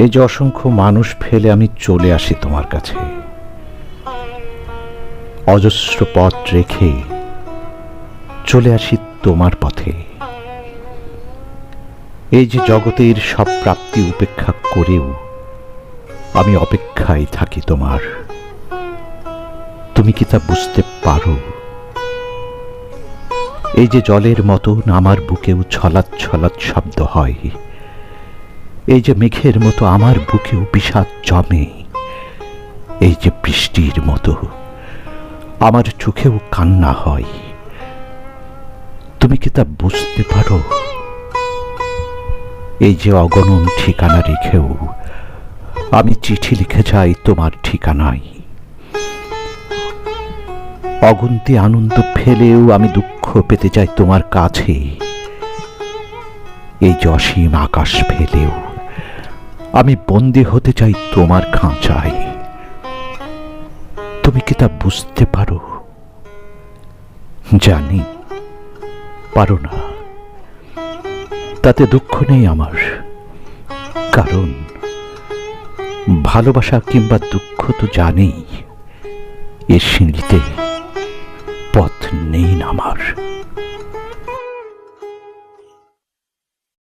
এই যে অসংখ্য মানুষ ফেলে আমি চলে আসি তোমার কাছে, অজস্র পথ রেখে চলে আসি তোমার পথে। এই যে জগতের সব প্রাপ্তি উপেক্ষা করেও আমি অপেক্ষায় থাকি তোমার। তুমি কি তা বুঝতে পারো? এই যে জলের মতন আমার বুকেও ছলাৎ ছলাৎ শব্দ হয়, এই যে মেঘের মতো আমার বুকেও বিষাদ জমে, এই যে বৃষ্টির মতো আমার চোখেও কান্না হয়, তুমি কি তা বুঝতে পারো? এই যে অগণন ঠিকানা রেখেও আমি চিঠি লিখে যাই তোমার ঠিকানায়, অগুন্তি আনন্দ ফেলেও আমি দুঃখ পেতে যাই তোমার কাছে, এই যে অসীম আকাশ ফেলেও আমি বন্দী হতে চাই তোমার খাঁচায়। তুমি কি তা বুঝতে পারো? জানি পারো না, তাতে দুঃখ নেই আমার, কারণ ভালোবাসা কিংবা দুঃখ তো জানেই এ সিঁড়িতে পথ নেই আমার।